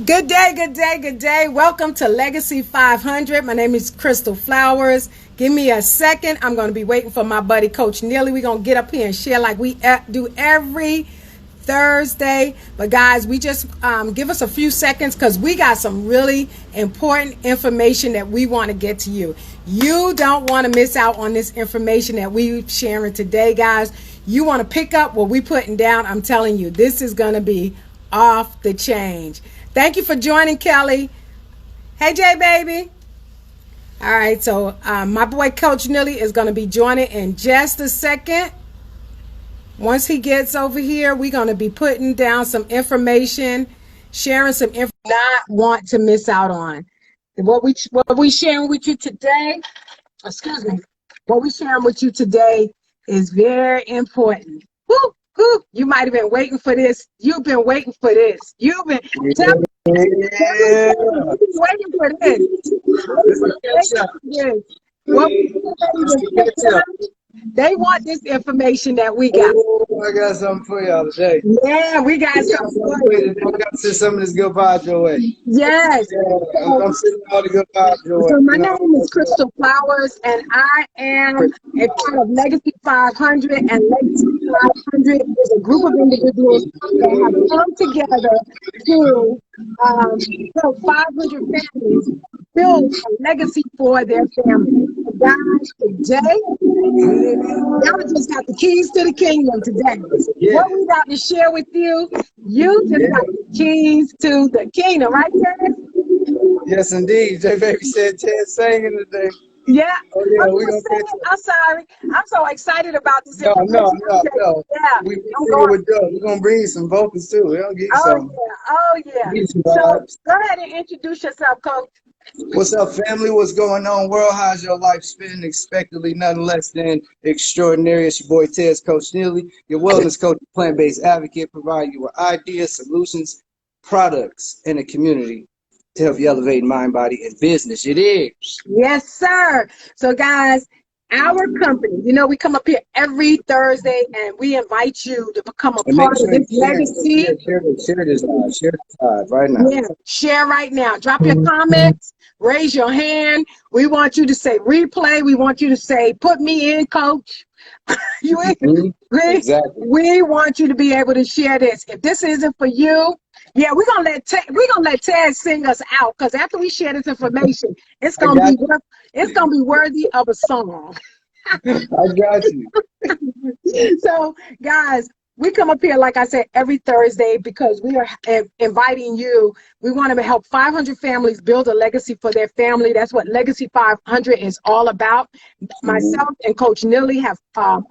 Good day, good day, good day. Welcome to Legacy 500. My name is Crystal Flowers. Give me a second. I'm going to be waiting for my buddy, Coach Neely. We're going to get up here and share like we do every Thursday. But guys, we just give us a few seconds because we got some really important information that we want to get to you. You don't want to miss out on this information that we're sharing today, guys. You want to pick up what we're putting down. I'm telling you, this is going to be off the chain. Thank you for joining, Kelly. Hey, Jay, baby. All right, so my boy, Coach Neely, is going to be joining in just a second. Once he gets over here, we're going to be putting down some information, sharing some information not want to miss out on. What we sharing with you today, excuse me, what we sharing with you today is very important. Woo! You might have been waiting for this. You've been waiting for this. You've been waiting for this. They want this information that we got. Oh, I got something for y'all today. Yeah, we got something for you. I'm going to send some of this good vibes your way. Yes. I'm sending all the good vibes your way. So my name is Crystal Flowers, and I am a part of Legacy 500, and Legacy 500 is a group of individuals that have come together to help 500 families build a legacy for their family. Guys, today, y'all just got the keys to the kingdom today. Yeah. What we about to share with you, you just got the keys to the kingdom, right, Ted? Yes, indeed. J Baby said Ted singing today. Yeah. Oh, yeah, I'm sorry. I'm so excited about this. No. Yeah. We're going to bring you some vocals, too. We'll get you some. Oh, yeah. So go ahead and introduce yourself, Coach. What's up, family? What's going on? World, how's your life spinning? Expectedly nothing less than extraordinary. It's your boy, Tez, Coach Neely, your wellness coach, plant-based advocate, providing you with ideas, solutions, products, and a community to help you elevate mind, body, and business. It is. Yes, sir. So, guys, our company, we come up here every Thursday, and we invite you to become a part of this legacy. Share this live right now. Yeah, share right now. Drop your comments. Raise your hand. We want you to say replay. We want you to say, put me in, coach. Exactly. We want you to be able to share this. If this isn't for you, yeah, we're gonna let Ted sing us out, because after we share this information, it's gonna be worthy of a song. I got you. So, guys, we come up here, like I said, every Thursday because we are inviting you. We want to help 500 families build a legacy for their family. That's what Legacy 500 is all about. Myself and Coach Neely have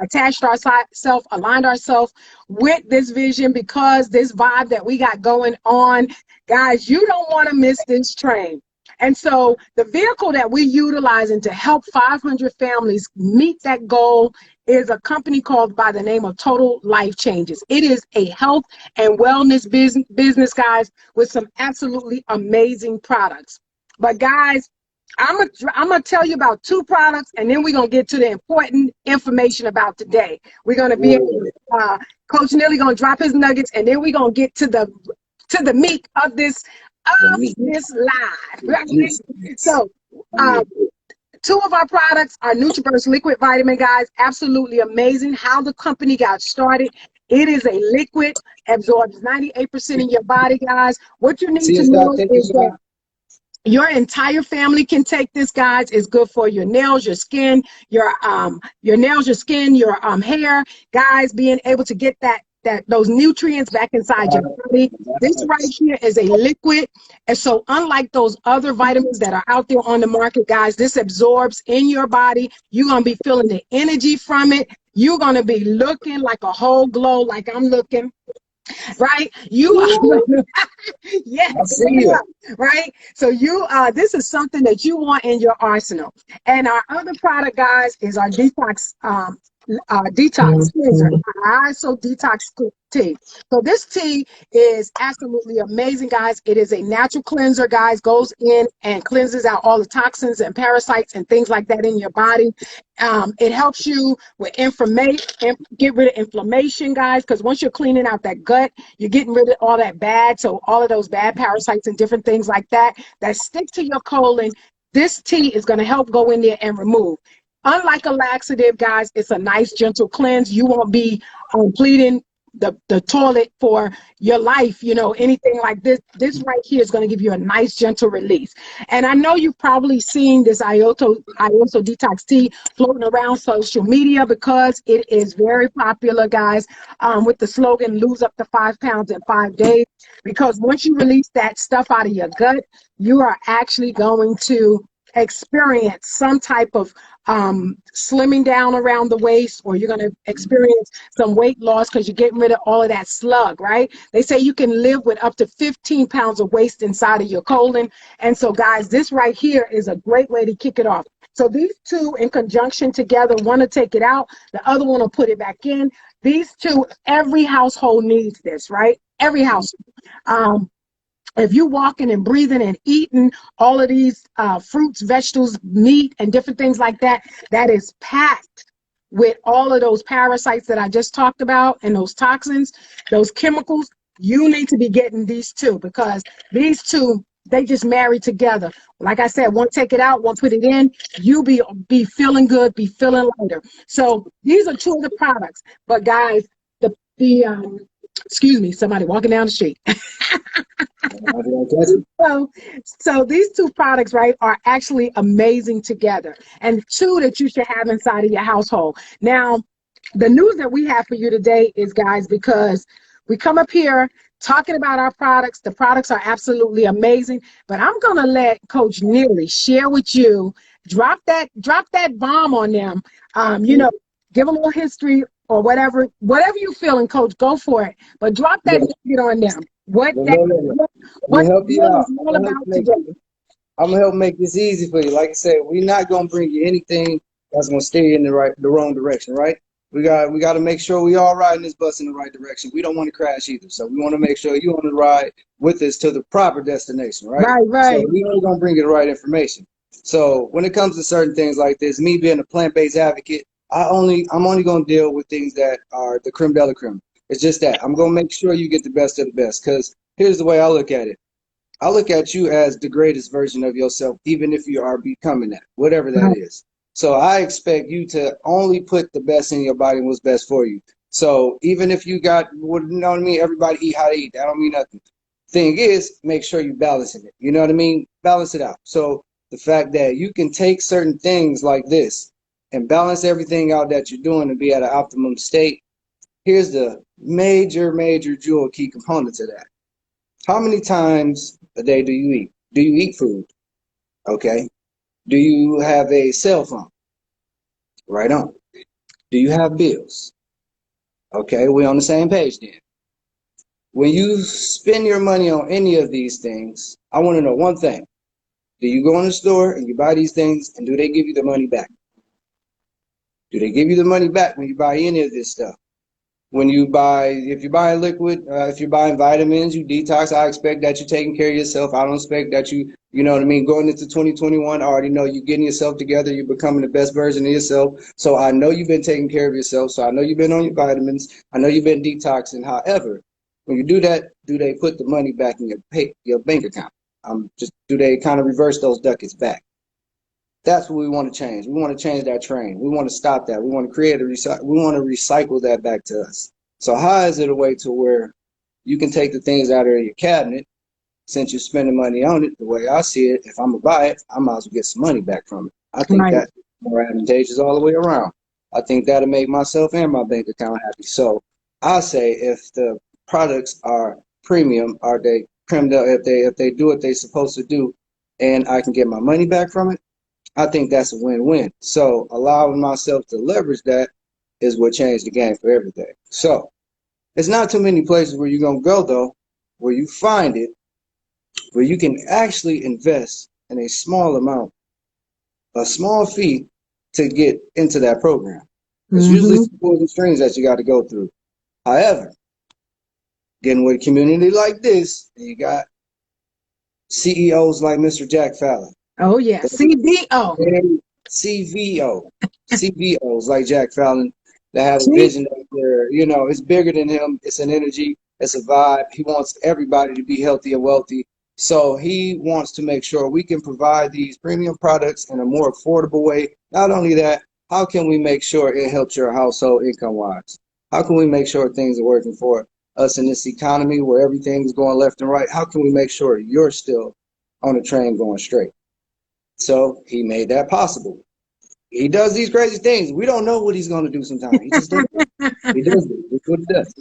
attached ourselves, aligned ourselves with this vision because this vibe that we got going on. Guys, you don't want to miss this train. And so the vehicle that we're utilizing to help 500 families meet that goal is a company called by the name of Total Life Changes. It is a health and wellness business, guys, with some absolutely amazing products. But guys, I'm gonna tell you about two products, and then we're gonna get to the important information about today. We're gonna be Coach Neely gonna drop his nuggets, and then we're gonna get to the meat of this live. Right? So, two of our products are NutriBurst Liquid Vitamin, guys. Absolutely amazing how the company got started. It is a liquid, absorbs 98% in your body, guys. What you need to know is that your entire family can take this, guys. It's good for your nails, your skin, your nails, your skin, your hair, guys. Being able to get those nutrients back inside your body. This right here is a liquid. And so unlike those other vitamins that are out there on the market, guys, this absorbs in your body. You're going to be feeling the energy from it. You're going to be looking like a whole glow, like I'm looking. Right? Yeah, I see you. Right? So this is something that you want in your arsenal. And our other product, guys, is our detox detox cleanser, ISO detox tea. So this tea is absolutely amazing, guys. It is a natural cleanser, guys. Goes in and cleanses out all the toxins and parasites and things like that in your body. It helps you with information, get rid of inflammation, guys. Because once you're cleaning out that gut, you're getting rid of all that bad. So all of those bad parasites and different things like that that stick to your colon. This tea is going to help go in there and remove. Unlike a laxative, guys, it's a nice, gentle cleanse. You won't be pleading the toilet for your life, anything like this. This right here is going to give you a nice, gentle release. And I know you've probably seen this IOSO Detox Tea floating around social media because it is very popular, guys, with the slogan, lose up to 5 pounds in 5 days. Because once you release that stuff out of your gut, you are actually going to experience some type of slimming down around the waist, or you're going to experience some weight loss because you're getting rid of all of that slug, right? They say you can live with up to 15 pounds of waste inside of your colon. And so, guys, this right here is a great way to kick it off. So these two in conjunction together, one to take it out, the other one will put it back in. These two, every household needs this, right? Every household. If you're walking and breathing and eating all of these fruits, vegetables, meat, and different things like that, that is packed with all of those parasites that I just talked about and those toxins, those chemicals. You need to be getting these two because these two, they just marry together. Like I said, one take it out, one put it in. You be feeling good, be feeling lighter. So these are two of the products. But guys, the excuse me, somebody walking down the street. So these two products, right, are actually amazing together, and two that you should have inside of your household. Now, the news that we have for you today is, guys, because we come up here talking about our products. The products are absolutely amazing, but I'm gonna let Coach Neely share with you, drop that bomb on them. Give a little history or whatever you feeling, Coach. Go for it, but drop that nugget on them. What help you out. is all about today. I'm gonna help make this easy for you. Like I said, we're not gonna bring you anything that's gonna steer you in the wrong direction, right? We got to make sure we all riding this bus in the right direction. We don't want to crash either, so we want to make sure you on the ride with us to the proper destination, right? Right. So we only gonna bring you the right information. So when it comes to certain things like this, me being a plant-based advocate, I'm only gonna deal with things that are the creme de la creme. It's just that I'm gonna make sure you get the best of the best. Because here's the way I look at it. I look at you as the greatest version of yourself, even if you are becoming that, whatever that is. So I expect you to only put the best in your body and what's best for you. So even if you got, you know what I mean, everybody eat how to eat. That don't mean nothing. Thing is, make sure you balancing it. You know what I mean? Balance it out. So the fact that you can take certain things like this and balance everything out that you're doing to be at an optimum state. Here's the major jewel key component to that. How many times a day do you eat? Do you eat food? Okay. Do you have a cell phone? Right on. Do you have bills? Okay, we're on the same page then. When you spend your money on any of these things, I want to know one thing. Do you go in the store and you buy these things, and do they give you the money back? Do they give you the money back when you buy any of this stuff? If you're buying liquid, if you're buying vitamins, you detox, I expect that you're taking care of yourself. I don't expect that you know what I mean, going into 2021, I already know you're getting yourself together, you're becoming the best version of yourself. So I know you've been taking care of yourself. So I know you've been on your vitamins. I know you've been detoxing. However, when you do that, do they put the money back in your bank account? Do they kind of reverse those ducats back? That's what we want to change. We want to change that train. We want to stop that. We want to we want to recycle that back to us. So how is it a way to where you can take the things out of your cabinet, since you're spending money on it? The way I see it, if I'm gonna buy it, I might as well get some money back from it. I think that's more advantageous all the way around. I think that'll make myself and my bank account happy. So I say, if the products are premium, are they if they do what they're supposed to do, and I can get my money back from it, I think that's a win-win. So allowing myself to leverage that is what changed the game for everything. So it's not too many places where you're going to go, though, where you find it, where you can actually invest in a small amount, a small fee to get into that program. It's usually Mm-hmm. some pulls and strings that you got to go through. However, getting with a community like this, you got CEOs like Mr. Jack Fallon. Oh yeah, CBO. And CVO, CVOs like Jack Fallon that have a Chief. vision that they're, it's bigger than him. It's an energy, it's a vibe. He wants everybody to be healthy and wealthy. So he wants to make sure we can provide these premium products in a more affordable way. Not only that, how can we make sure it helps your household income wise? How can we make sure things are working for us in this economy where everything's going left and right? How can we make sure you're still on the train going straight? So he made that possible. He does these crazy things. We don't know what he's going to do sometimes. He just does it. He does it. That's what he does.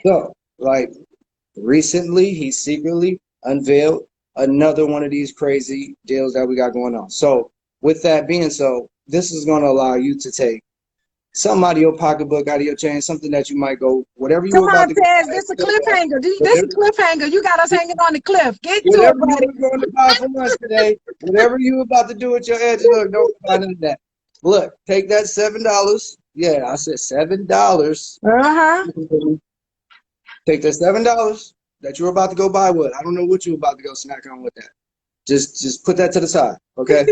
So, like, recently, he secretly unveiled another one of these crazy deals that we got going on. So, with that being so, this is going to allow you to take something out of your pocketbook, out of your chain, something that you might go, whatever you Come were on, about to go Tez. buy, This a cliffhanger. This a whatever, cliffhanger. You got us hanging on the cliff. Get to whatever it, you buddy. were going to buy from us today, whatever you were about to do with your edge, look, don't buy none of that. Look, take that $7. Yeah, I said $7. Uh-huh. Take that $7 that you're about to go buy with. I don't know what you're about to go snack on with that. Just put that to the side, okay?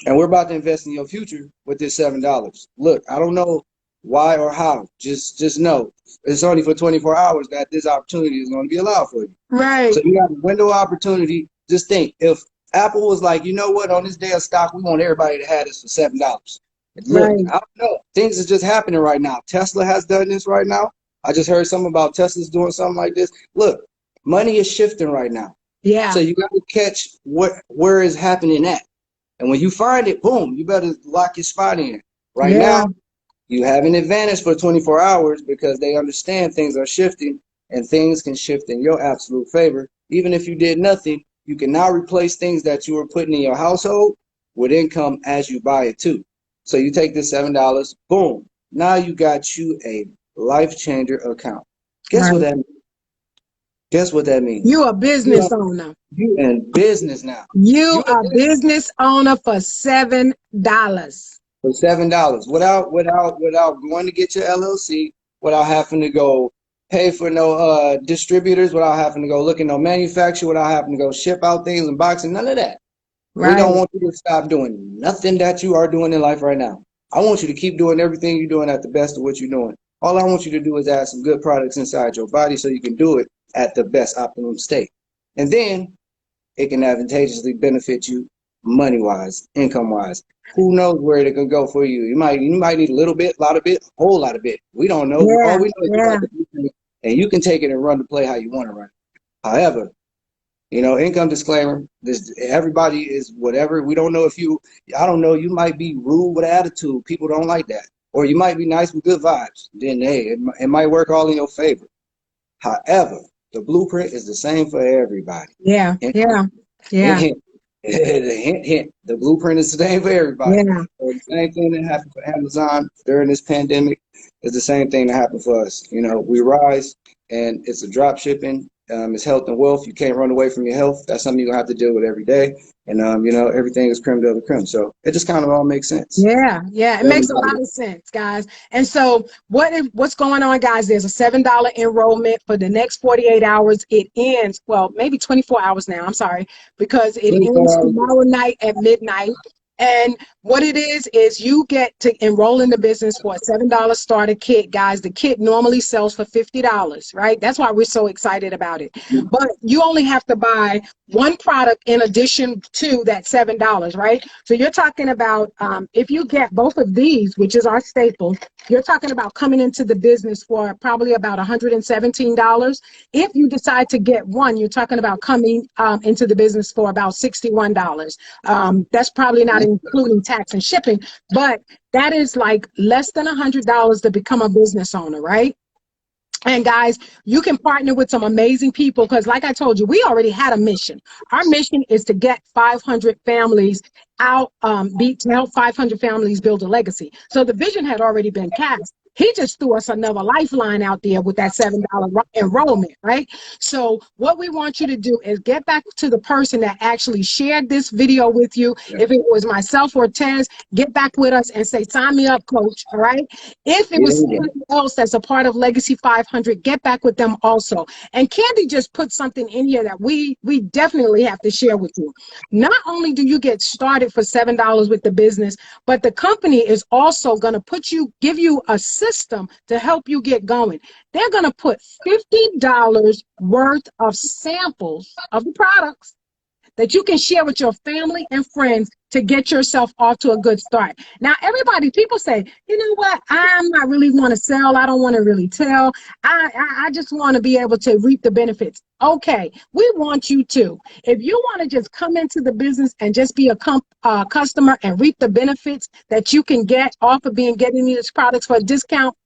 And we're about to invest in your future with this $7. Look, I don't know why or how. Just know it's only for 24 hours that this opportunity is going to be allowed for you. Right. So you have a window of opportunity. Just think, if Apple was like, you know what, on this day of stock, we want everybody to have this for $7. Look, Right. I don't know. Things are just happening right now. Tesla has done this right now. I just heard something about Tesla's doing something like this. Look, money is shifting right now. Yeah. So you got to catch where is happening at. And when you find it, boom, you better lock your spot in. Right Yeah. now, you have an advantage for 24 hours because they understand things are shifting and things can shift in your absolute favor. Even if you did nothing, you can now replace things that you were putting in your household with income as you buy it too. So you take this $7, boom, now you got you a life changer account. Guess what Right. that means? Guess what that means? You a You business are, owner. you in business now. You You a in business owner for $7. for $7 without going to get your LLC, without having to go pay for no distributors, without having to go look at no manufacturer, without having to go ship out things and boxing, none of that. We Right. don't want you to stop doing nothing that you are doing in life right now. I want you to keep doing everything you're doing at the best of what you're doing. All I want you to do is add some good products inside your body so you can do it at the best optimum state. And then it can advantageously benefit you money wise, income wise. Who knows where it can go for you? You might need a little bit, a lot of bit, a whole lot of bit. We don't know. All Yeah. we know is you Yeah. got the blueprint and you can take it and run the play how you want to run it. However, income disclaimer, this everybody is whatever. We don't know if you I don't know, you might be rude with attitude. People don't like that. Or you might be nice with good vibes. Then hey, it might work all in your favor. However, the blueprint is the same for everybody. Yeah. Hint, Yeah. hint, Yeah. hint. Hint, hint. The blueprint is the same for everybody. Yeah. So the same thing that happened for Amazon during this pandemic is the same thing that happened for us. We rise and it's a drop shipping. It's health and wealth. You can't run away from your health. That's something you're gonna have to deal with every day. And everything is creme de la creme. So it just kind of all makes sense. Yeah, yeah, it For makes a everybody. lot of sense, guys. And so, what's going on, guys? There's a $7 enrollment for the next 48 hours. It ends, well, maybe 24 hours now. I'm sorry, because it 24 ends hours. tomorrow night at midnight. And what it is you get to enroll in the business for a $7 starter kit, guys. The kit normally sells for $50, right? That's why we're so excited about it. But you only have to buy one product in addition to that $7, right? So you're talking about if you get both of these, which is our staple, you're talking about coming into the business for probably about $117. If you decide to get one, you're talking about coming into the business for about $61. That's probably not including tax and shipping, but that is like less than $100 to become a business owner, right? And guys, you can partner with some amazing people because, like I told you, we already had a mission. Our mission is to get 500 families out, to help 500 families build a legacy. So the vision had already been cast. He just threw us another lifeline out there with that $7 enrollment, right? So what we want you to do is get back to the person that actually shared this video with you. Yeah. If it was myself or Tez, get back with us and say, sign me up, coach, all right? If it was somebody else that's a part of Legacy 500, get back with them also. And Candy just put something in here that we definitely have to share with you. Not only do you get started for $7 with the business, but the company is also going to give you a system to help you get going. They're going to put $50 worth of samples of the products that you can share with your family and friends to get yourself off to a good start. Now, people say, you know what? I'm not really want to sell. I don't want to really tell. I just want to be able to reap the benefits. Okay, we want you to. If you want to just come into the business and just be a customer and reap the benefits that you can get off of getting these products for a discount,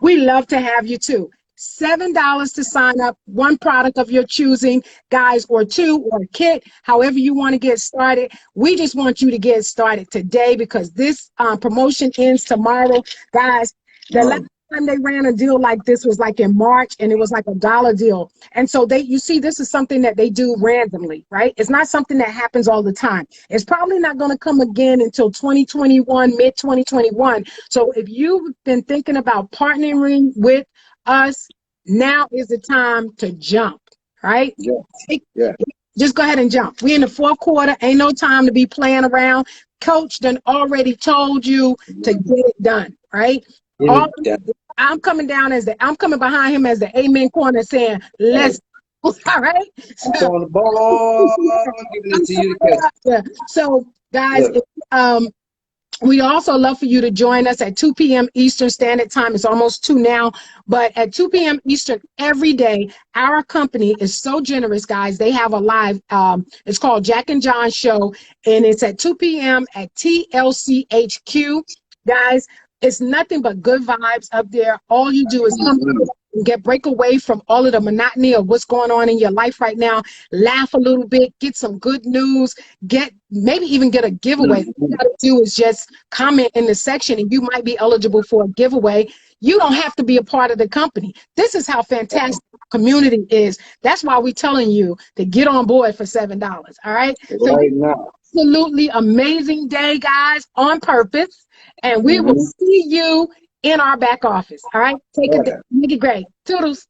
we love to have you too. $7 to sign up, one product of your choosing, guys, or two, or a kit, however you want to get started. We just want you to get started today because this promotion ends tomorrow. Guys, the last time they ran a deal like this was like in March, and it was like $1 deal. And so you see, this is something that they do randomly, right? It's not something that happens all the time. It's probably not going to come again until 2021, mid 2021. So if you've been thinking about partnering with us, now is the time to jump, right? Yeah. Just go ahead and jump. We're in the fourth quarter. Ain't no time to be playing around. Coach done already told you to get it done, right? I'm coming behind him as the amen corner saying, let's all right. So, on the ball, giving it to you to catch. So guys, we also love for you to join us at 2 p.m. Eastern Standard Time. It's almost 2 now, but at 2 p.m. Eastern every day, our company is so generous, guys. They have a live, it's called Jack and John Show, and it's at 2 p.m. at TLCHQ. Guys, it's nothing but good vibes up there. All you do is come and break away from all of the monotony of what's going on in your life right now. Laugh a little bit, get some good news, maybe even get a giveaway. All you gotta do is just comment in the section and you might be eligible for a giveaway. You don't have to be a part of the company. This is how fantastic the community is. That's why we're telling you to get on board for $7. All right. Right now. Absolutely amazing day, guys, on purpose. And we will see you in our back office. All right. Make it great. Toodles.